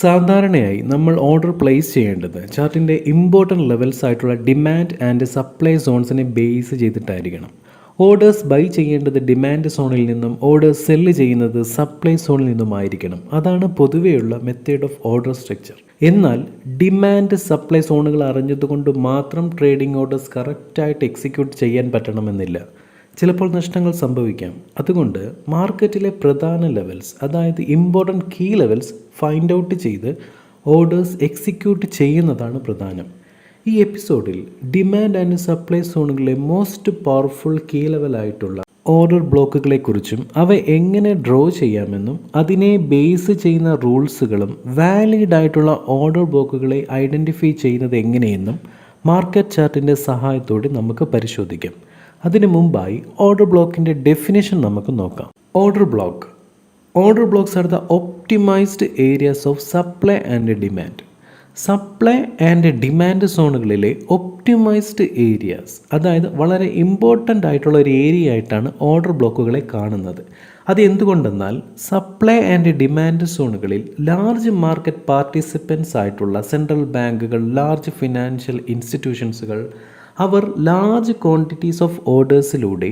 സാധാരണയായി നമ്മൾ order place ചെയ്യേണ്ടത് ചാർട്ടിൻ്റെ ഇമ്പോർട്ടൻറ്റ് ലെവൽസ് ആയിട്ടുള്ള ഡിമാൻഡ് ആൻഡ് സപ്ലൈ സോൺസിനെ ബേസ് ചെയ്തിട്ടായിരിക്കണം. ഓർഡേഴ്സ് ബൈ ചെയ്യേണ്ടത് ഡിമാൻഡ് സോണിൽ നിന്നും ഓർഡേഴ്സ് സെല്ല് ചെയ്യുന്നത് സപ്ലൈ സോണിൽ നിന്നുമായിരിക്കണം. അതാണ് പൊതുവെയുള്ള മെത്തേഡ് ഓഫ് ഓർഡർ സ്ട്രക്ചർ. എന്നാൽ ഡിമാൻഡ് സപ്ലൈ സോണുകൾ അറിഞ്ഞതുകൊണ്ട് മാത്രം ട്രേഡിംഗ് ഓർഡേഴ്സ് കറക്റ്റായിട്ട് എക്സിക്യൂട്ട് ചെയ്യാൻ പറ്റണമെന്നില്ല. ചിലപ്പോൾ നഷ്ടങ്ങൾ സംഭവിക്കാം. അതുകൊണ്ട് മാർക്കറ്റിലെ പ്രധാന ലെവൽസ്, അതായത് important key levels find out ചെയ്ത് ഓർഡേഴ്സ് എക്സിക്യൂട്ട് ചെയ്യുന്നതാണ് പ്രധാനം. ഈ എപ്പിസോഡിൽ ഡിമാൻഡ് ആൻഡ് സപ്ലൈ സോണുകളിലെ മോസ്റ്റ് പവർഫുൾ കീ ലെവലായിട്ടുള്ള ഓർഡർ ബ്ലോക്കുകളെക്കുറിച്ചും അവ എങ്ങനെ ഡ്രോ ചെയ്യാമെന്നും അതിനെ ബേസ് ചെയ്യുന്ന റൂൾസുകളും വാലിഡ് ആയിട്ടുള്ള ഓർഡർ ബ്ലോക്കുകളെ ഐഡൻറ്റിഫൈ ചെയ്യുന്നത് എങ്ങനെയെന്നും മാർക്കറ്റ് ചാർട്ടിൻ്റെ സഹായത്തോടെ നമുക്ക് പരിശോധിക്കാം. അതിനു മുമ്പായി ഓർഡർ ബ്ലോക്കിൻ്റെ ഡെഫിനേഷൻ നമുക്ക് നോക്കാം. Order blocks are the optimized areas of supply and demand. Supply and demand സോണുകളിലെ ഒപ്റ്റിമൈസ്ഡ് ഏരിയാസ്, അതായത് വളരെ ഇമ്പോർട്ടൻ്റ് ആയിട്ടുള്ള ഒരു ഏരിയ ആയിട്ടാണ് ഓർഡർ ബ്ലോക്കുകളെ കാണുന്നത്. അത് എന്തുകൊണ്ടെന്നാൽ സപ്ലൈ ആൻഡ് ഡിമാൻഡ് സോണുകളിൽ ലാർജ് മാർക്കറ്റ് പാർട്ടിസിപ്പൻസ് ആയിട്ടുള്ള സെൻട്രൽ ബാങ്കുകൾ, ലാർജ് ഫിനാൻഷ്യൽ ഇൻസ്റ്റിറ്റ്യൂഷൻസുകൾ അവർ ലാർജ് ക്വാണ്ടിറ്റീസ് ഓഫ് ഓർഡേഴ്സിലൂടെ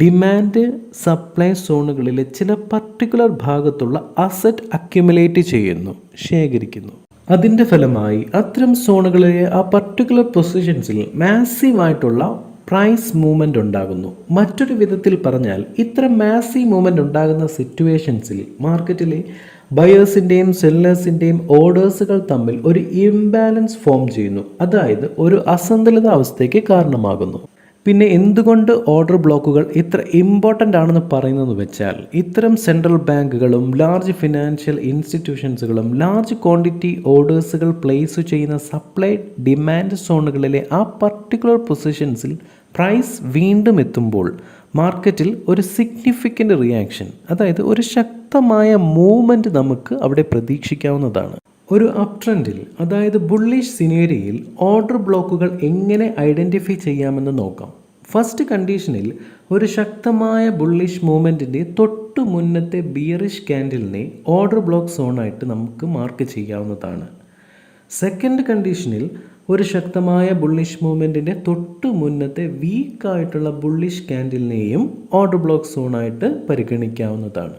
ഡിമാൻഡ് സപ്ലൈ സോണുകളിലെ ചില പർട്ടിക്കുലർ ഭാഗത്തുള്ള അസറ്റ് അക്യുമുലേറ്റ് ചെയ്യുന്നു, ശേഖരിക്കുന്നു. അതിൻ്റെ ഫലമായി അത്തരം സോണുകളിലെ ആ പർട്ടിക്കുലർ പൊസിഷൻസിൽ മാസീവായിട്ടുള്ള പ്രൈസ് മൂവ്മെൻ്റ് ഉണ്ടാകുന്നു. മറ്റൊരു വിധത്തിൽ പറഞ്ഞാൽ ഇത്തരം മാസീവ് മൂവ്മെൻ്റ് ഉണ്ടാകുന്ന സിറ്റുവേഷൻസിൽ മാർക്കറ്റിലെ ബയേഴ്സിൻ്റെയും സെല്ലേഴ്സിൻ്റെയും ഓർഡേഴ്സുകൾ തമ്മിൽ ഒരു ഇംബാലൻസ് ഫോം ചെയ്യുന്നു. അതായത് ഒരു അസന്തുലിത അവസ്ഥയ്ക്ക് കാരണമാകുന്നു. പിന്നെ എന്തുകൊണ്ട് ഓർഡർ ബ്ലോക്കുകൾ ഇത്ര ഇമ്പോർട്ടൻ്റ് ആണെന്ന് പറയുന്നത് വെച്ചാൽ ഇത്തരം സെൻട്രൽ ബാങ്കുകളും ലാർജ് ഫിനാൻഷ്യൽ ഇൻസ്റ്റിറ്റ്യൂഷൻസുകളും ലാർജ് ക്വാണ്ടിറ്റി ഓർഡേഴ്സുകൾ പ്ലേസ് ചെയ്യുന്ന സപ്ലൈ ഡിമാൻഡ് സോണുകളിലെ ആ പർട്ടിക്കുലർ പൊസിഷൻസിൽ പ്രൈസ് വീണ്ടും എത്തുമ്പോൾ മാർക്കറ്റിൽ ഒരു സിഗ്നിഫിക്കൻ്റ് റിയാക്ഷൻ, അതായത് ഒരു ശക്തമായ മൂവ്മെൻറ്റ് നമുക്ക് അവിടെ പ്രതീക്ഷിക്കാവുന്നതാണ്. ഒരു അപ് ട്രെൻഡിൽ, അതായത് ബുള്ളിഷ് സിനേരിയയിൽ ഓർഡർ ബ്ലോക്കുകൾ എങ്ങനെ ഐഡൻറ്റിഫൈ ചെയ്യാമെന്ന് നോക്കാം. ഫസ്റ്റ് കണ്ടീഷനിൽ ഒരു ശക്തമായ ബുള്ളിഷ് മൂവ്മെൻറ്റിൻ്റെ തൊട്ട് മുന്നത്തെ ബിയറിഷ് ക്യാൻഡിലിനെ ഓർഡർ ബ്ലോക്ക് സോണായിട്ട് നമുക്ക് മാർക്ക് ചെയ്യാവുന്നതാണ്. സെക്കൻഡ് കണ്ടീഷനിൽ ഒരു ശക്തമായ ബുള്ളിഷ് മൂവ്മെൻറ്റിൻ്റെ തൊട്ട് മുന്നത്തെ വീക്കായിട്ടുള്ള ബുള്ളിഷ് ക്യാൻഡിലിനെയും ഓർഡർ ബ്ലോക്ക് സോണായിട്ട് പരിഗണിക്കാവുന്നതാണ്.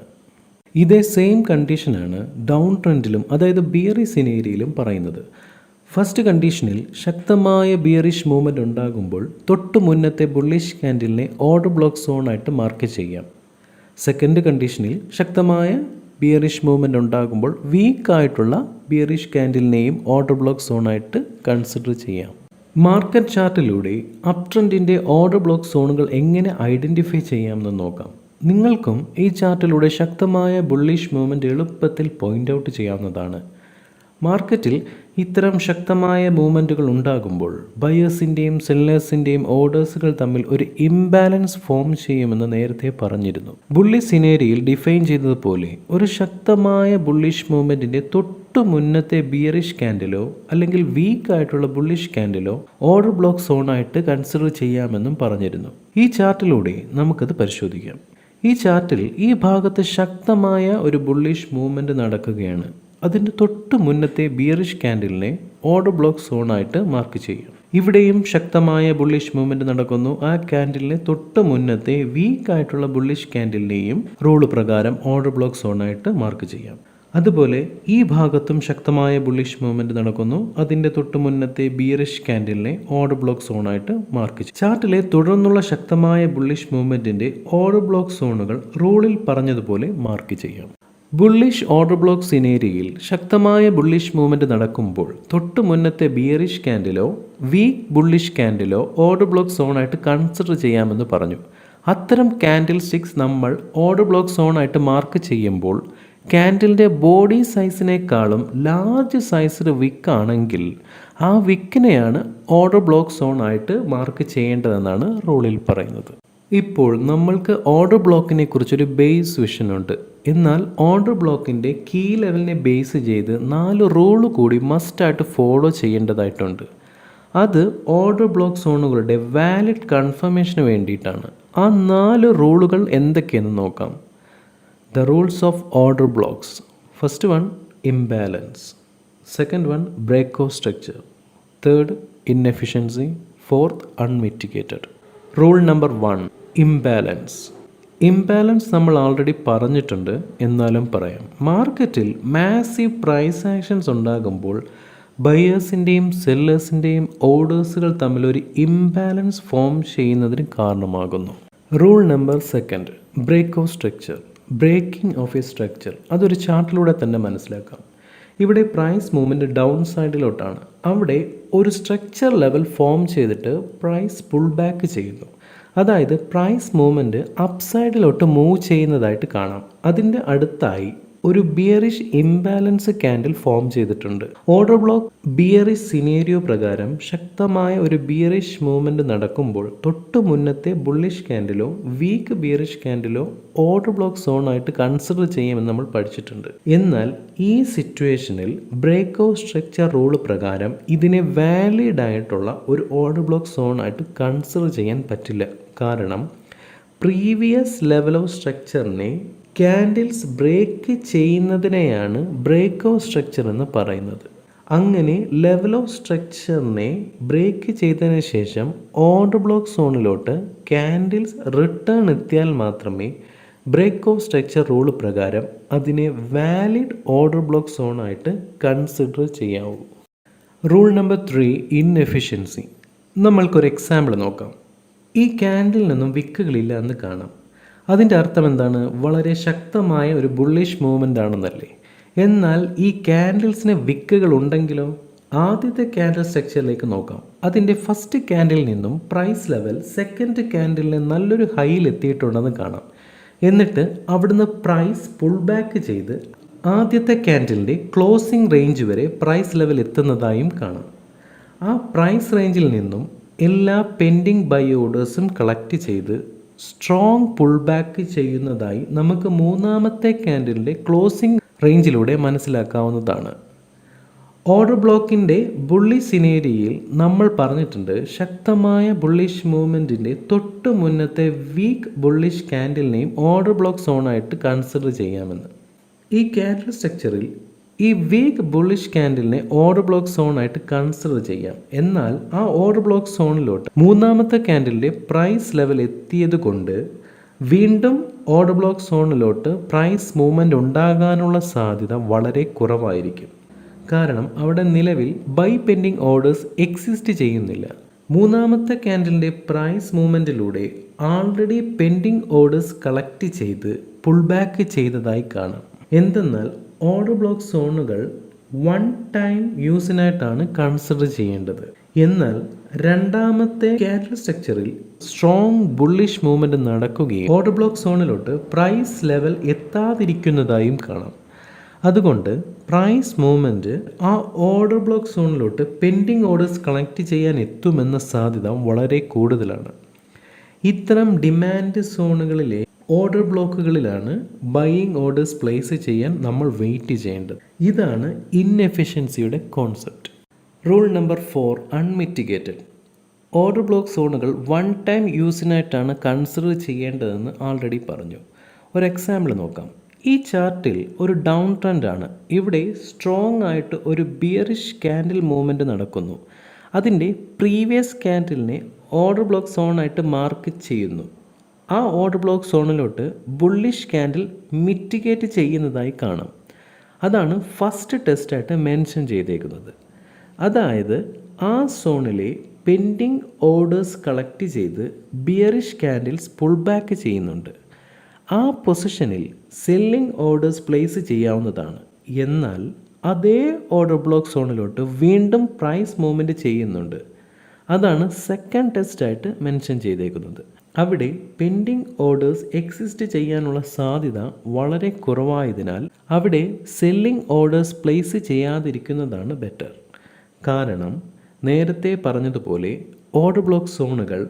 ഇതേ സെയിം കണ്ടീഷനാണ് ഡൗൺ ട്രെൻഡിലും, അതായത് ബിയറിഷ് സിനേരിയയിലും പറയുന്നത്. ഫസ്റ്റ് കണ്ടീഷനിൽ ശക്തമായ ബിയറിഷ് മൂവ്മെൻറ്റ് ഉണ്ടാകുമ്പോൾ തൊട്ട് മുന്നത്തെ ബുള്ളിഷ് ക്യാൻഡിലിനെ ഓർഡർ ബ്ലോക്ക് സോണായിട്ട് മാർക്ക് ചെയ്യാം. സെക്കൻഡ് കണ്ടീഷനിൽ ശക്തമായ ബിയറിഷ് മൂവ്മെൻറ്റ് ഉണ്ടാകുമ്പോൾ വീക്കായിട്ടുള്ള ബിയറിഷ് ക്യാൻഡിലിനെയും ഓർഡർ ബ്ലോക്ക് സോണായിട്ട് കൺസിഡർ ചെയ്യാം. മാർക്കറ്റ് ചാർട്ടിലൂടെ അപ് ട്രെൻഡിൻ്റെ ഓർഡർ ബ്ലോക്ക് സോണുകൾ എങ്ങനെ ഐഡൻറ്റിഫൈ ചെയ്യാമെന്ന് നോക്കാം. നിങ്ങൾക്കും ഈ ചാർട്ടിലൂടെ ശക്തമായ ബുള്ളിഷ് മൂവ്മെൻറ്റ് എളുപ്പത്തിൽ പോയിൻ്റ് ഔട്ട് ചെയ്യാവുന്നതാണ്. മാർക്കറ്റിൽ ഇത്തരം ശക്തമായ മൂവ്മെൻറ്റുകൾ ഉണ്ടാകുമ്പോൾ ബയേഴ്സിൻ്റെയും സെല്ലേഴ്സിൻ്റെയും ഓർഡേഴ്സുകൾ തമ്മിൽ ഒരു ഇംബാലൻസ് ഫോം ചെയ്യുമെന്ന് നേരത്തെ പറഞ്ഞിരുന്നു. ബുള്ളിഷ് സിനേരിയയിൽ ഡിഫൈൻ ചെയ്തതുപോലെ ഒരു ശക്തമായ ബുള്ളിഷ് മൂവ്മെൻറ്റിൻ്റെ തൊട്ട് മുന്നത്തെ ബിയറിഷ് ക്യാൻഡിലോ അല്ലെങ്കിൽ വീക്കായിട്ടുള്ള ബുള്ളിഷ് ക്യാൻഡിലോ ഓർഡർ ബ്ലോക്ക് സോണായിട്ട് കൺസിഡർ ചെയ്യാമെന്നും പറഞ്ഞിരുന്നു. ഈ ചാർട്ടിലൂടെ നമുക്കത് പരിശോധിക്കാം. ഈ ചാർട്ടിൽ ഈ ഭാഗത്ത് ശക്തമായ ഒരു ബുള്ളിഷ് മൂവ്മെൻറ്റ് നടക്കുകയാണ്. അതിൻ്റെ തൊട്ട് മുന്നത്തെ ബിയറിഷ് ക്യാൻഡിലിനെ ഓർഡർ ബ്ലോക്ക് സോണായിട്ട് മാർക്ക് ചെയ്യും. ഇവിടെയും ശക്തമായ ബുള്ളിഷ് മൂവ്മെൻറ്റ് നടക്കുന്നു. ആ ക്യാൻഡിലിനെ തൊട്ട് മുന്നത്തെ വീക്കായിട്ടുള്ള ബുള്ളിഷ് ക്യാൻഡിലിനെയും റൂള് പ്രകാരം ഓർഡർ ബ്ലോക്ക് സോണായിട്ട് മാർക്ക് ചെയ്യാം. അതുപോലെ ഈ ഭാഗത്തും ശക്തമായ ബുള്ളിഷ് മൂവ്മെൻറ്റ് നടക്കുന്നു. അതിൻ്റെ തൊട്ട് മുന്നത്തെ ബിയറിഷ് ക്യാൻഡിലിനെ ഓർഡർ ബ്ലോക്ക് സോണായിട്ട് മാർക്ക് ചെയ്യും. ചാർട്ടിലെ തുടർന്നുള്ള ശക്തമായ ബുള്ളിഷ് മൂവ്മെൻറ്റിൻ്റെ ഓർഡർ ബ്ലോക്ക് സോണുകൾ റൂളിൽ പറഞ്ഞതുപോലെ മാർക്ക് ചെയ്യാം. ബുള്ളിഷ് ഓർഡർ ബ്ലോക്ക് സിനേരിയയിൽ ശക്തമായ ബുള്ളിഷ് മൂവ്മെൻറ്റ് നടക്കുമ്പോൾ തൊട്ട് മുന്നത്തെ ബിയറിഷ് ക്യാൻഡിലോ വീക്ക് ബുള്ളിഷ് ക്യാൻഡിലോ ഓർഡർ ബ്ലോക്ക് സോണായിട്ട് കൺസിഡർ ചെയ്യാമെന്ന് പറഞ്ഞു. അത്തരം ക്യാൻഡിൽ സ്റ്റിക്സ് നമ്മൾ ഓർഡർ ബ്ലോക്ക് സോണായിട്ട് മാർക്ക് ചെയ്യുമ്പോൾ ക്യാൻഡിലിൻ്റെ ബോഡി സൈസിനേക്കാളും ലാർജ് സൈസ്ഡ് വിക്കാണെങ്കിൽ ആ വിക്കിനെയാണ് ഓർഡർ ബ്ലോക്ക് സോണായിട്ട് മാർക്ക് ചെയ്യേണ്ടതെന്നാണ് റൂളിൽ പറയുന്നത്. ഇപ്പോൾ നമ്മൾക്ക് ഓർഡർ ബ്ലോക്കിനെ കുറിച്ചൊരു ബേസ് വിഷൻ ഉണ്ട്. എന്നാൽ ഓർഡർ ബ്ലോക്കിൻ്റെ കീ ലെവലിനെ ബേസ് ചെയ്ത് 4 റൂള് കൂടി മസ്റ്റായിട്ട് ഫോളോ ചെയ്യേണ്ടതായിട്ടുണ്ട്. അത് ഓർഡർ ബ്ലോക്ക് സോണുകളുടെ വാലിഡ് കൺഫർമേഷന് വേണ്ടിയിട്ടാണ്. ആ 4 റൂളുകൾ എന്തൊക്കെയെന്ന് നോക്കാം. The rules of order blocks. First one, imbalance. Second one, breakout structure. Third, inefficiency. Fourth, unmitigated. Rule number 1, imbalance. Imbalance നമ്മൾ ആൾറെഡി പറഞ്ഞിട്ടുണ്ട്, എന്നാലും പറയാം. മാർക്കറ്റിൽ മാസീവ് പ്രൈസ് ആക്ഷൻസ് ഉണ്ടാകുമ്പോൾ ബയേഴ്സിൻ്റെയും സെല്ലേഴ്സിൻ്റെയും ഓർഡേഴ്സുകൾ തമ്മിലൊരു ഇംബാലൻസ് ഫോം ചെയ്യുന്നതിന് കാരണമാകുന്നു. Rule number 2, break of structure. Breaking of a structure. അതൊരു ചാർട്ടിലൂടെ തന്നെ മനസ്സിലാക്കാം. ഇവിടെ പ്രൈസ് മൂവ്മെൻറ്റ് ഡൗൺ സൈഡിലോട്ടാണ്. അവിടെ ഒരു സ്ട്രക്ചർ ലെവൽ ഫോം ചെയ്തിട്ട് പ്രൈസ് പുൾ ബാക്ക് ചെയ്യുന്നു. അതായത് പ്രൈസ് മൂവ്മെൻറ്റ് അപ്പ് സൈഡിലോട്ട് മൂവ് ചെയ്യുന്നതായിട്ട് കാണാം. അതിൻ്റെ അടുത്തായി ഒരു ബിയറിഷ് ഇംബാലൻസ് ക്യാൻഡിൽ ഫോം ചെയ്തിട്ടുണ്ട്. ഓർഡർ ബ്ലോക്ക് ബിയറിഷ് സിനേരിയോ പ്രകാരം ശക്തമായ ഒരു ബിയറിഷ് മൂവ്മെൻറ്റ് നടക്കുമ്പോൾ തൊട്ട് മുന്നത്തെ ബുള്ളിഷ് ക്യാൻഡിലോ വീക്ക് ബിയറിഷ് ക്യാൻഡിലോ ഓർഡർ ബ്ലോക്ക് സോണായിട്ട് കൺസിഡർ ചെയ്യുമെന്ന് നമ്മൾ പഠിച്ചിട്ടുണ്ട്. എന്നാൽ ഈ സിറ്റുവേഷനിൽ ബ്രേക്ക് ഓഫ് സ്ട്രക്ചർ റൂൾ പ്രകാരം ഇതിനെ വാലിഡ് ആയിട്ടുള്ള ഒരു ഓർഡർ ബ്ലോക്ക് സോണായിട്ട് കൺസിഡർ ചെയ്യാൻ പറ്റില്ല. കാരണം പ്രീവിയസ് ലെവൽ ഓഫ് സ്ട്രക്ചറിനെ ക്യാൻഡിൽസ് ബ്രേക്ക് ചെയ്യുന്നതിനെയാണ് ബ്രേക്ക് ഓഫ് സ്ട്രക്ചർ എന്ന് പറയുന്നത്. അങ്ങനെ ലെവൽ ഓഫ് സ്ട്രക്ചറിനെ ബ്രേക്ക് ചെയ്തതിന് ശേഷം ഓർഡർ ബ്ലോക്ക് സോണിലോട്ട് ക്യാൻഡിൽസ് റിട്ടേൺ എത്തിയാൽ മാത്രമേ ബ്രേക്ക് ഓഫ് സ്ട്രക്ചർ റൂൾ പ്രകാരം അതിനെ വാലിഡ് ഓർഡർ ബ്ലോക്ക് സോണായിട്ട് കൺസിഡർ ചെയ്യാവൂ. Rule number 3, inefficiency. നമ്മൾക്കൊരു എക്സാമ്പിൾ നോക്കാം. ഈ ക്യാൻഡിൽ നിന്നും വിക്കുകളില്ല എന്ന് കാണാം. അതിൻ്റെ അർത്ഥം എന്താണ്? വളരെ ശക്തമായ ഒരു ബുള്ളിഷ് മൂവ്മെൻ്റ് ആണെന്നല്ലേ. എന്നാൽ ഈ ക്യാൻഡിൽസിന് വിക്കുകൾ ഉണ്ടെങ്കിലോ? ആദ്യത്തെ ക്യാൻഡിൽ സ്ട്രക്ചറിലേക്ക് നോക്കാം. അതിൻ്റെ ഫസ്റ്റ് ക്യാൻഡിൽ നിന്നും പ്രൈസ് ലെവൽ സെക്കൻഡ് ക്യാൻഡിലിന് നല്ലൊരു ഹൈയിൽ എത്തിയിട്ടുണ്ടെന്ന് കാണാം. എന്നിട്ട് അവിടുന്ന് പ്രൈസ് പുൾ ബാക്ക് ചെയ്ത് ആദ്യത്തെ ക്യാൻഡിലിൻ്റെ ക്ലോസിംഗ് റേഞ്ച് വരെ പ്രൈസ് ലെവൽ എത്തുന്നതായും കാണാം. ആ പ്രൈസ് റേഞ്ചിൽ നിന്നും എല്ലാ പെൻഡിങ് ബൈ ഓർഡേഴ്സും കളക്ട് ചെയ്ത് സ്ട്രോങ് പുൾ ബാക്ക് ചെയ്യുന്നതായി നമുക്ക് മൂന്നാമത്തെ ക്യാൻഡിലിൻ്റെ ക്ലോസിംഗ് റേഞ്ചിലൂടെ മനസ്സിലാക്കാവുന്നതാണ്. ഓർഡർ ബ്ലോക്കിൻ്റെ ബുള്ളിഷ് സിനേരിയയിൽ നമ്മൾ പറഞ്ഞിട്ടുണ്ട്, ശക്തമായ ബുള്ളിഷ് മൂവ്മെൻറ്റിൻ്റെ തൊട്ട് മുന്നത്തെ വീക്ക് ബുള്ളിഷ് ക്യാൻഡിലിനെയും ഓർഡർ ബ്ലോക്ക് സോണായിട്ട് കൺസിഡർ ചെയ്യാമെന്ന്. ഈ ക്യാൻഡിൽ സ്ട്രക്ചറിൽ ഈ വീക്ക് ബുള്ളിഷ് ക്യാൻഡിലിനെ ഓർഡർ ബ്ലോക്ക് സോണായിട്ട് കൺസിഡർ ചെയ്യാം. എന്നാൽ ആ ഓർഡർ ബ്ലോക്ക് സോണിലോട്ട് മൂന്നാമത്തെ ക്യാൻഡിലിൻ്റെ പ്രൈസ് ലെവൽ എത്തിയത് കൊണ്ട് വീണ്ടും ഓർഡർ ബ്ലോക്ക് സോണിലോട്ട് പ്രൈസ് മൂവ്മെൻറ്റ് ഉണ്ടാകാനുള്ള സാധ്യത വളരെ കുറവായിരിക്കും. കാരണം അവിടെ നിലവിൽ ബൈ പെൻഡിങ് ഓർഡേഴ്സ് എക്സിസ്റ്റ് ചെയ്യുന്നില്ല. മൂന്നാമത്തെ ക്യാൻഡിലിൻ്റെ പ്രൈസ് മൂവ്മെൻറ്റിലൂടെ ആൾറെഡി പെൻഡിങ് ഓർഡേഴ്സ് കളക്ട് ചെയ്ത് പുൾ ബാക്ക് ചെയ്തതായി കാണാം. എന്തെന്നാൽ ഓർഡർ ബ്ലോക്ക് സോണുകൾ വൺ ടൈം യൂസിനായിട്ടാണ് കൺസിഡർ ചെയ്യേണ്ടത്. എന്നാൽ രണ്ടാമത്തെ ക്യാൻഡിൽ സ്ട്രക്ചറിൽ സ്ട്രോങ് ബുള്ളിഷ് മൂവ്മെൻറ്റ് നടക്കുകയും ഓർഡർ ബ്ലോക്ക് സോണിലോട്ട് പ്രൈസ് ലെവൽ എത്താതിരിക്കുന്നതായും കാണാം. അതുകൊണ്ട് പ്രൈസ് മൂവ്മെൻറ്റ് ആ ഓർഡർ ബ്ലോക്ക് സോണിലോട്ട് പെൻഡിങ് ഓർഡേഴ്സ് കളക്ട് ചെയ്യാൻ എത്തുമെന്ന സാധ്യത വളരെ കൂടുതലാണ്. ഇത്തരം ഡിമാൻഡ് സോണുകളിലെ ഓർഡർ ബ്ലോക്കുകളിലാണ് ബൈയിങ് ഓർഡേഴ്സ് പ്ലേസ് ചെയ്യാൻ നമ്മൾ വെയിറ്റ് ചെയ്യേണ്ടത്. ഇതാണ് ഇൻഎഫിഷ്യൻസിയുടെ concept. Rule number 4, അൺമിറ്റിഗേറ്റഡ്. Order block സോണുകൾ വൺ ടൈം യൂസിനായിട്ടാണ് കൺസിഡർ ചെയ്യേണ്ടതെന്ന് ആൾറെഡി പറഞ്ഞു. ഒരു എക്സാമ്പിൾ നോക്കാം. ഈ ചാർട്ടിൽ ഒരു ഡൗൺ ട്രെൻഡാണ്. ഇവിടെ സ്ട്രോങ് ആയിട്ട് ഒരു ബിയറിഷ് ക്യാൻഡിൽ മൂവ്മെൻറ്റ് നടക്കുന്നു. അതിൻ്റെ പ്രീവിയസ് ക്യാൻഡിലിനെ ഓർഡർ ബ്ലോക്ക് സോണായിട്ട് മാർക്ക് ചെയ്യുന്നു. ആ ഓർഡർ ബ്ലോക്ക് സോണിലോട്ട് ബുള്ളിഷ് ക്യാൻഡിൽ മിറ്റിഗേറ്റ് ചെയ്യുന്നതായി കാണാം. അതാണ് ഫസ്റ്റ് ടെസ്റ്റായിട്ട് മെൻഷൻ ചെയ്തേക്കുന്നത്. അതായത് ആ സോണിലെ പെൻഡിങ് ഓർഡേഴ്സ് കളക്ട് ചെയ്ത് ബിയറിഷ് ക്യാൻഡിൽസ് പുൾ ബാക്ക് ചെയ്യുന്നുണ്ട്. ആ പൊസിഷനിൽ സെല്ലിംഗ് ഓർഡേഴ്സ് പ്ലേസ് ചെയ്യാവുന്നതാണ്. എന്നാൽ അതേ ഓർഡർ ബ്ലോക്ക് സോണിലോട്ട് വീണ്ടും പ്രൈസ് മൂവ്മെൻറ്റ് ചെയ്യുന്നുണ്ട്. അതാണ് സെക്കൻഡ് ടെസ്റ്റായിട്ട് മെൻഷൻ ചെയ്തേക്കുന്നത്. അവിടെ പെൻഡിങ് ഓർഡേഴ്സ് എക്സിസ്റ്റ് ചെയ്യാനുള്ള സാധ്യത വളരെ കുറവായതിനാൽ അവിടെ സെല്ലിംഗ് ഓർഡേഴ്സ് പ്ലേസ് ചെയ്യാതിരിക്കുന്നതാണ് ബെറ്റർ. കാരണം നേരത്തെ പറഞ്ഞതുപോലെ ഓർഡർ ബ്ലോക്ക് സോണുകൾ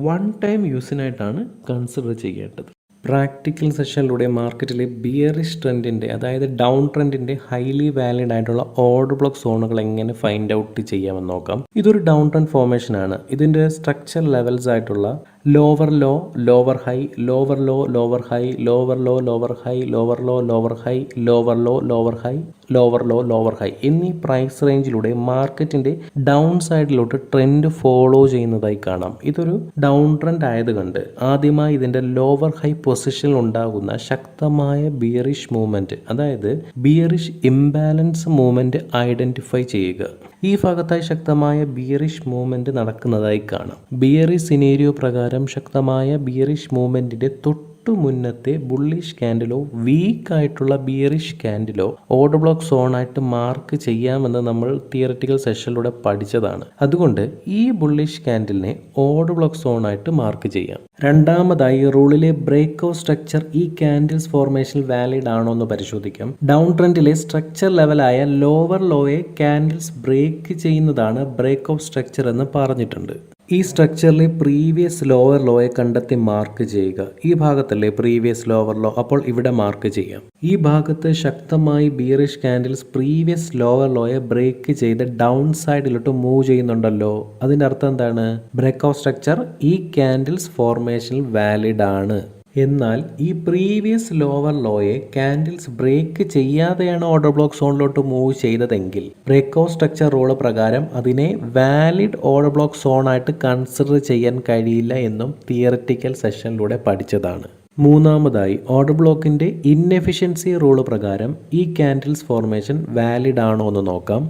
വൺ ടൈം യൂസിനായിട്ടാണ് കൺസിഡർ ചെയ്യേണ്ടത്. പ്രാക്ടിക്കൽ സെഷനിലൂടെ മാർക്കറ്റിലെ ബിയറിഷ് ട്രെൻഡിൻ്റെ, അതായത് ഡൗൺ ട്രെൻഡിൻ്റെ ഹൈലി വാലിഡ് ആയിട്ടുള്ള ഓർഡർ ബ്ലോക്ക് സോണുകൾ എങ്ങനെ ഫൈൻഡ് ഔട്ട് ചെയ്യാമെന്ന് നോക്കാം. ഇതൊരു ഡൗൺ ട്രെൻഡ് ഫോർമേഷൻ ആണ്. ഇതിൻ്റെ സ്ട്രക്ചർ ലെവൽസ് ആയിട്ടുള്ള lower low, lower high, lower low, lower high, lower low, lower high, lower low, lower high, lower low, lower high, lower low, lower high എന്നീ price റേഞ്ചിലൂടെ മാർക്കറ്റിന്റെ down സൈഡിലോട്ട് trend follow ചെയ്യുന്നതായി കാണാം. ഇതൊരു down trend ആയതുകൊണ്ട് ആദ്യമായി ഇതിന്റെ ലോവർ ഹൈ പൊസിഷനിൽ ഉണ്ടാകുന്ന ശക്തമായ ബിയറിഷ് മൂവ്മെന്റ്, അതായത് ബിയറിഷ് ഇംബാലൻസ് മൂവ്മെന്റ് ഐഡന്റിഫൈ ചെയ്യുക. ഈ ഭാഗത്തായി ശക്തമായ ബിയറിഷ് മൂവ്മെന്റ് നടക്കുന്നതായി കാണാം. ബിയറിഷ് സിനേരിയോ പ്രകാരം ശക്തമായ ബിയറിഷ് മൂവ്മെന്റിന്റെ തൊട്ടു മുന്നത്തെ ബുള്ളിഷ് ക്യാൻഡിലോ വീക്ക് ആയിട്ടുള്ള ബിയറിഷ് ക്യാൻഡിലോ ഓർഡർ ബ്ലോക്ക് സോൺ ആയിട്ട് മാർക്ക് ചെയ്യാമെന്ന് നമ്മൾ തിയററ്റിക്കൽ സെഷനിലൂടെ പഠിച്ചതാണ്. അതുകൊണ്ട് ഈ ബുള്ളിഷ് ക്യാൻഡിലിനെ ഓർഡർ ബ്ലോക്ക് സോൺ ആയിട്ട് മാർക്ക് ചെയ്യാം. രണ്ടാമതായി റൂളിലെ ബ്രേക്ക് ഔട്ട് സ്ട്രക്ചർ ഈ ക്യാൻഡിൽസ് ഫോർമേഷനിൽ വാലിഡ് ആണോ എന്ന് പരിശോധിക്കാം. ഡൗൺ ട്രെൻഡിലെ സ്ട്രക്ചർ ലെവലായ ലോവർ ലോയെ ക്യാൻഡിൽസ് ബ്രേക്ക് ചെയ്യുന്നതാണ് ബ്രേക്ക് ഔട്ട് സ്ട്രക്ചർ എന്ന് പറഞ്ഞിട്ടുണ്ട്. ഈ സ്ട്രക്ചറിലെ പ്രീവിയസ് ലോവർ ലോയെ കണ്ടെത്തി മാർക്ക് ചെയ്യുക. ഈ ഭാഗത്തല്ലേ പ്രീവിയസ് ലോവർ ലോ, അപ്പോൾ ഇവിടെ മാർക്ക് ചെയ്യാം. ഈ ഭാഗത്ത് ശക്തമായി ബിയറിഷ് ക്യാൻഡിൽസ് പ്രീവിയസ് ലോവർ ലോയെ ബ്രേക്ക് ചെയ്ത് ഡൗൺ സൈഡിലോട്ട് മൂവ് ചെയ്യുന്നുണ്ടല്ലോ. അതിൻ്റെ അർത്ഥം എന്താണ്? ബ്രേക്ക് ഔട്ട് സ്ട്രക്ചർ ഈ ക്യാൻഡിൽസ് ഫോർമേഷനിൽ വാലിഡ് ആണ്. എന്നാൽ ഈ പ്രീവിയസ് ലോവർ ലോയെ ക്യാൻഡിൽസ് ബ്രേക്ക് ചെയ്യാതെയാണ് ഓർഡർ ബ്ലോക്ക് സോണിലോട്ട് മൂവ് ചെയ്തതെങ്കിൽ ബ്രേക്ക് ഔട്ട് സ്ട്രക്ചർ റൂൾ പ്രകാരം അതിനെ വാലിഡ് ഓർഡർ ബ്ലോക്ക് സോണായിട്ട് കൺസിഡർ ചെയ്യാൻ കഴിയില്ല എന്നും തിയററ്റിക്കൽ സെഷനിലൂടെ പഠിച്ചതാണ്. മൂന്നാമതായി ഓർഡർ ബ്ലോക്കിന്റെ ഇൻഎഫിഷ്യൻസി റൂൾ പ്രകാരം ഈ ക്യാൻഡിൽസ് ഫോർമേഷൻ വാലിഡ് ആണോ എന്ന് നോക്കാം.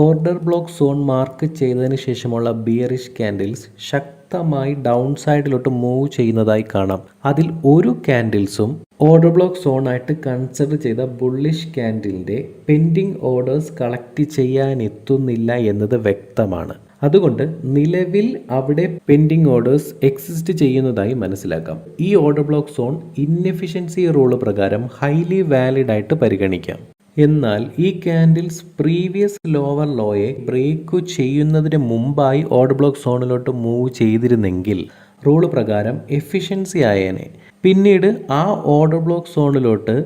ഓർഡർ ബ്ലോക്ക് സോൺ മാർക്ക് ചെയ്തതിന് ശേഷമുള്ള ബിയറിഷ് ക്യാൻഡിൽസ് ശക്തമായി ഡൗൺ സൈഡിലോട്ട് മൂവ് ചെയ്യുന്നതായി കാണാം. അതിൽ ഒരു ക്യാൻഡിൽസും ഓർഡർ ബ്ലോക്ക് സോൺ ആയിട്ട് കൺസിഡർ ചെയ്ത ബുള്ളിഷ് ക്യാൻഡിലിന്റെ പെൻഡിങ് ഓർഡേഴ്സ് കളക്ട് ചെയ്യാനെത്തുന്നില്ല എന്നത് വ്യക്തമാണ്. അതുകൊണ്ട് നിലവിൽ അവിടെ പെൻഡിങ് ഓർഡേഴ്സ് എക്സിസ്റ്റ് ചെയ്യുന്നതായി മനസ്സിലാക്കാം. ഈ order block zone inefficiency rule പ്രകാരം ഹൈലി വാലിഡ് ആയിട്ട് പരിഗണിക്കാം. എന്നാൽ ഈ ക്യാൻഡിൽസ് പ്രീവിയസ് ലോവർ ലോയെ ബ്രേക്ക് ചെയ്യുന്നതിന് മുമ്പായി ഓർഡർ ബ്ലോക്ക് സോണിലോട്ട് മൂവ് ചെയ്തിരുന്നെങ്കിൽ റൂൾ പ്രകാരം എഫിഷ്യൻസി ആയേനെ. പിന്നീട് ആ ഓർഡർ ബ്ലോക്ക് സോണിലോട്ട്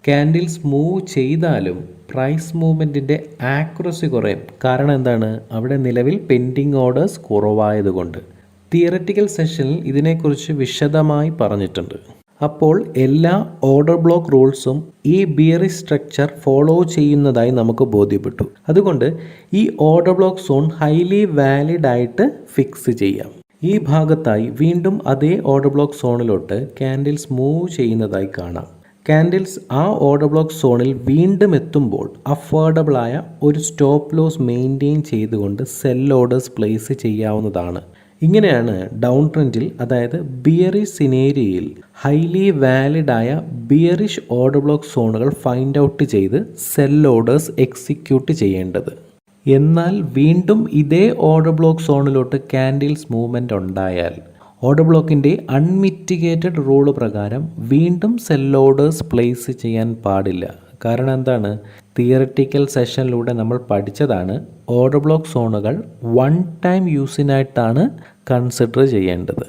ക്യാൻഡിൽസ് മൂവ് ചെയ്താലും പ്രൈസ് മൂവ്മെൻറ്റിൻ്റെ ആക്യുറസി കുറയും. കാരണം എന്താണ്? അവിടെ നിലവിൽ പെൻഡിങ് ഓർഡേഴ്സ് കുറവായതുകൊണ്ട്. തിയററ്റിക്കൽ സെഷനിൽ ഇതിനെക്കുറിച്ച് വിശദമായി പറഞ്ഞിട്ടുണ്ട്. അപ്പോൾ എല്ലാ ഓർഡർ ബ്ലോക്ക് റൂൾസും ഈ ബിയറിഷ് സ്ട്രക്ചർ ഫോളോ ചെയ്യുന്നതായി നമുക്ക് ബോധ്യപ്പെട്ടു. അതുകൊണ്ട് ഈ order block zone highly valid ആയിട്ട് ഫിക്സ് ചെയ്യാം. ഈ ഭാഗത്തായി വീണ്ടും അതേ ഓർഡർ ബ്ലോക്ക് സോണിലോട്ട് ക്യാൻഡിൽസ് മൂവ് ചെയ്യുന്നതായി കാണാം. ക്യാൻഡിൽസ് ആ ഓർഡർ ബ്ലോക്ക് സോണിൽ വീണ്ടും എത്തുമ്പോൾ അഫോർഡബിൾ ആയ ഒരു സ്റ്റോപ്പ് ലോസ് മെയിൻറ്റെയിൻ ചെയ്തുകൊണ്ട് സെൽ ഓർഡേഴ്സ് പ്ലേസ് ചെയ്യാവുന്നതാണ്. ഇങ്ങനെയാണ് ഡൗൺ ട്രെൻഡിൽ, അതായത് ബിയറിഷ് സിനേരിയയിൽ ഹൈലി വാലിഡ് ആയ ബിയറിഷ് ഓർഡർ ബ്ലോക്ക് സോണുകൾ ഫൈൻഡ് ഔട്ട് ചെയ്ത് സെൽ ഓർഡേഴ്സ് എക്സിക്യൂട്ട് ചെയ്യേണ്ടത്. എന്നാൽ വീണ്ടും ഇതേ ഓർഡർ ബ്ലോക്ക് സോണിലോട്ട് ക്യാൻഡിൽസ് മൂവ്മെൻറ്റ് ഉണ്ടായാൽ ഓർഡർ ബ്ലോക്കിൻ്റെ അൺമിറ്റിഗേറ്റഡ് റൂൾ പ്രകാരം വീണ്ടും സെൽ ഓർഡേഴ്സ് പ്ലേസ് ചെയ്യാൻ പാടില്ല. കാരണം എന്താണ്? തിയററ്റിക്കൽ സെഷനിലൂടെ നമ്മൾ പഠിച്ചതാണ് ഓർഡർ ബ്ലോക്ക് സോണുകൾ വൺ ടൈം യൂസിനായിട്ടാണ് കൺസിഡർ ചെയ്യേണ്ടത്.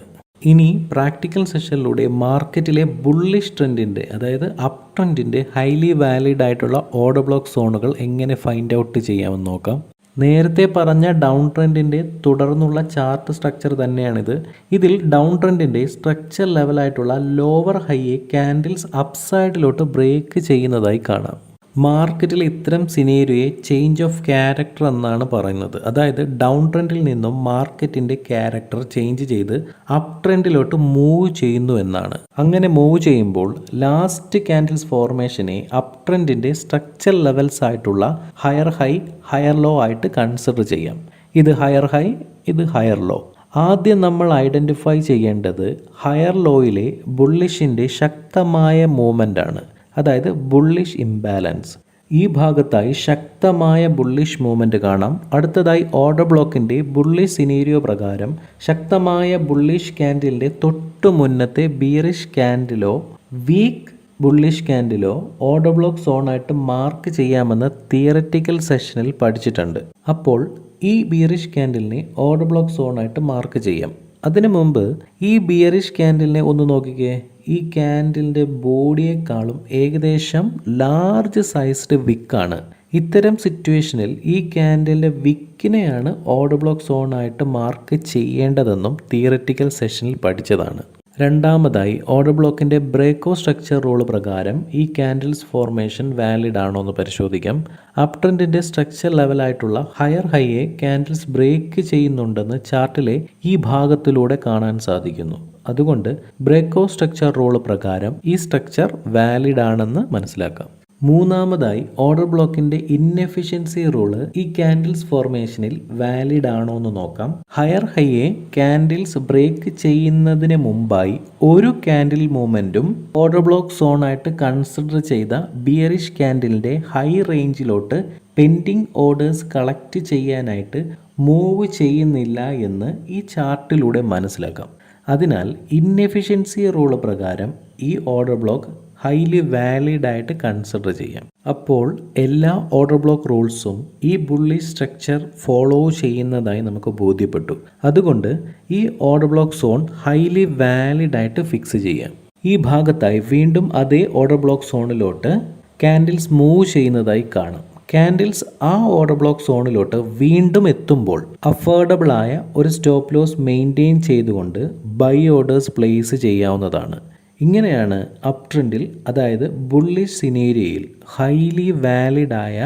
ഇനി പ്രാക്ടിക്കൽ സെഷനിലൂടെ മാർക്കറ്റിലെ ബുള്ളിഷ് ട്രെൻഡിൻ്റെ, അതായത് അപ് ട്രെൻഡിൻ്റെ ഹൈലി വാലിഡ് ആയിട്ടുള്ള ഓർഡർ ബ്ലോക്ക് സോണുകൾ എങ്ങനെ ഫൈൻഡ് ഔട്ട് ചെയ്യാമെന്ന് നോക്കാം. നേരത്തെ പറഞ്ഞ ഡൗൺ ട്രെൻഡിൻ്റെ തുടർന്നുള്ള ചാർട്ട് സ്ട്രക്ചർ തന്നെയാണിത്. ഇതിൽ ഡൗൺ ട്രെൻഡിൻ്റെ സ്ട്രക്ചർ ലെവലായിട്ടുള്ള ലോവർ ഹൈയെ ക്യാൻഡിൽസ് അപ്സൈഡിലോട്ട് ബ്രേക്ക് ചെയ്യുന്നതായി കാണാം. മാർക്കറ്റിൽ ഇത്തരം സിനേരിയോയെ ചേഞ്ച് ഓഫ് ക്യാരക്ടർ എന്നാണ് പറയുന്നത്. അതായത് ഡൗൺ ട്രെൻഡിൽ നിന്നും മാർക്കറ്റിൻ്റെ ക്യാരക്ടർ ചേഞ്ച് ചെയ്ത് അപ് ട്രെൻഡിലോട്ട് മൂവ് ചെയ്യുന്നു എന്നാണ്. അങ്ങനെ മൂവ് ചെയ്യുമ്പോൾ ലാസ്റ്റ് ക്യാൻഡിൽസ് ഫോർമേഷനെ അപ് ട്രെൻഡിൻ്റെ സ്ട്രക്ചർ ലെവൽസ് ആയിട്ടുള്ള ഹയർ ഹൈ, ഹയർ ലോ ആയിട്ട് കൺസിഡർ ചെയ്യാം. ഇത് ഹയർ ഹൈ, ഇത് ഹയർ ലോ. ആദ്യം നമ്മൾ ഐഡൻറ്റിഫൈ ചെയ്യേണ്ടത് ഹയർ ലോയിലെ ബുള്ളിഷിൻ്റെ ശക്തമായ മൂവ്മെൻ്റ് ആണ്, അതായത് ബുള്ളിഷ് ഇംബാലൻസ്. ഈ ഭാഗത്തായി ശക്തമായ ബുള്ളിഷ് മൂവ്മെൻറ്റ് കാണാം. അടുത്തതായി ഓർഡർ ബ്ലോക്കിൻ്റെ ബുള്ളിഷ് സിനേരിയോ പ്രകാരം ശക്തമായ ബുള്ളിഷ് ക്യാൻഡിലിൻ്റെ തൊട്ടു മുന്നത്തെ ബിയറിഷ് ക്യാൻഡിലോ വീക്ക് ബുള്ളിഷ് ക്യാൻഡിലോ ഓർഡർ ബ്ലോക്ക് സോണായിട്ട് മാർക്ക് ചെയ്യാമെന്ന് തിയററ്റിക്കൽ സെഷനിൽ പഠിച്ചിട്ടുണ്ട്. അപ്പോൾ ഈ ബിയറിഷ് ക്യാൻഡിലിനെ ഓർഡർ ബ്ലോക്ക് സോണായിട്ട് മാർക്ക് ചെയ്യാം. അതിനു മുമ്പ് ഈ ബിയറിഷ് ക്യാൻഡിലിനെ ഒന്ന് നോക്കിക്കേ. ഈ ക്യാൻഡിലിൻ്റെ ബോഡിയേക്കാളും ഏകദേശം ലാർജ് സൈസ്ഡ് വിക്കാണ്. ഇത്തരം സിറ്റുവേഷനിൽ ഈ ക്യാൻഡലിൻ്റെ വിക്കിനെയാണ് ഓർഡർ ബ്ലോക്ക് സോണായിട്ട് മാർക്ക് ചെയ്യേണ്ടതെന്നും തിയററ്റിക്കൽ സെഷനിൽ പഠിച്ചതാണ്. രണ്ടാമതായി ഓർഡർ ബ്ലോക്കിൻ്റെ ബ്രേക്കോ സ്ട്രക്ചർ റൂൾ പ്രകാരം ഈ ക്യാൻഡിൽസ് ഫോർമേഷൻ വാലിഡ് ആണോ എന്ന് പരിശോധിക്കാം. അപ് ട്രെൻഡിൻ്റെ സ്ട്രക്ചർ ലെവലായിട്ടുള്ള ഹയർ ഹൈയെ ക്യാൻഡിൽസ് ബ്രേക്ക് ചെയ്യുന്നുണ്ടെന്ന് ചാർട്ടിലെ ഈ ഭാഗത്തിലൂടെ കാണാൻ സാധിക്കുന്നു. അതുകൊണ്ട് ബ്രേക്കോ സ്ട്രക്ചർ റൂൾ പ്രകാരം ഈ സ്ട്രക്ചർ വാലിഡ് ആണെന്ന് മനസ്സിലാക്കാം. മൂന്നാമതായി ഓർഡർ ബ്ലോക്കിൻ്റെ ഇൻഎഫിഷ്യൻസി റൂള് ഈ ക്യാൻഡിൽസ് ഫോർമേഷനിൽ വാലിഡ് ആണോ എന്ന് നോക്കാം. ഹയർ ഹൈയെ ക്യാൻഡിൽസ് ബ്രേക്ക് ചെയ്യുന്നതിന് മുമ്പായി ഒരു ക്യാൻഡിൽ മൂവ്മെൻറ്റും ഓർഡർ ബ്ലോക്ക് സോണായിട്ട് കൺസിഡർ ചെയ്ത ബിയറിഷ് ക്യാൻഡിലിൻ്റെ ഹൈ റേഞ്ചിലോട്ട് പെൻഡിങ് ഓർഡേഴ്സ് കളക്ട് ചെയ്യാനായിട്ട് മൂവ് ചെയ്യുന്നില്ല എന്ന് ഈ ചാർട്ടിലൂടെ മനസ്സിലാക്കാം. അതിനാൽ ഇൻഎഫിഷ്യൻസി റൂള് പ്രകാരം ഈ ഓർഡർ ബ്ലോക്ക് ഹൈലി വാലിഡ് ആയിട്ട് കൺസിഡർ ചെയ്യാം. അപ്പോൾ എല്ലാ ഓർഡർ ബ്ലോക്ക് റൂൾസും ഈ ബുള്ളിഷ് സ്ട്രക്ചർ ഫോളോ ചെയ്യുന്നതായി നമുക്ക് ബോധ്യപ്പെട്ടു. അതുകൊണ്ട് ഈ order block zone highly valid ആയിട്ട് ഫിക്സ് ചെയ്യാം. ഈ ഭാഗത്തായി വീണ്ടും അതേ ഓർഡർ ബ്ലോക്ക് സോണിലോട്ട് ക്യാൻഡിൽസ് മൂവ് ചെയ്യുന്നതായി കാണാം. ക്യാൻഡിൽസ് ആ ഓർഡർ ബ്ലോക്ക് സോണിലോട്ട് വീണ്ടും എത്തുമ്പോൾ അഫോർഡബിൾ ആയ ഒരു സ്റ്റോപ്പ് ലോസ് മെയിൻറ്റെയിൻ ചെയ്തുകൊണ്ട് ബൈ ഓർഡേഴ്സ് പ്ലേസ് ചെയ്യാവുന്നതാണ്. ഇങ്ങനെയാണ് അപ് ട്രെൻഡിൽ, അതായത് ബുള്ളിഷ് സിനേരിയയിൽ ഹൈലി വാലിഡ് ആയ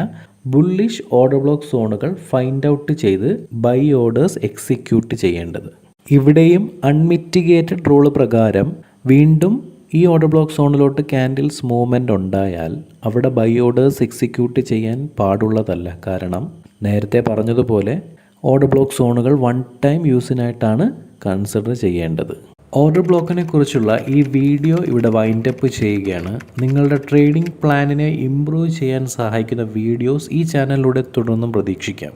ബുള്ളിഷ് ഓർഡർ ബ്ലോക്ക് സോണുകൾ ഫൈൻഡ് ഔട്ട് ചെയ്ത് ബൈ ഓർഡേഴ്സ് എക്സിക്യൂട്ട് ചെയ്യേണ്ടത്. ഇവിടെയും അൺമിറ്റിഗേറ്റഡ് റൂള് പ്രകാരം വീണ്ടും ഈ ഓർഡർ ബ്ലോക്ക് സോണിലോട്ട് ക്യാൻഡിൽസ് മൂവ്മെൻ്റ് ഉണ്ടായാൽ അവിടെ ബൈ ഓർഡേഴ്സ് എക്സിക്യൂട്ട് ചെയ്യാൻ പാടുള്ളതല്ല. കാരണം നേരത്തെ പറഞ്ഞതുപോലെ ഓർഡർ ബ്ലോക്ക് സോണുകൾ വൺ ടൈം യൂസിനായിട്ടാണ് കൺസിഡർ ചെയ്യേണ്ടത്. ഓർഡർ ബ്ലോക്കിനെ കുറിച്ചുള്ള ഈ വീഡിയോ ഇവിടെ വൈൻഡപ്പ് ചെയ്യുകയാണ്. നിങ്ങളുടെ ട്രേഡിംഗ് പ്ലാനിനെ ഇംപ്രൂവ് ചെയ്യാൻ സഹായിക്കുന്ന വീഡിയോസ് ഈ ചാനലിലൂടെ തുടർന്നും പ്രതീക്ഷിക്കാം.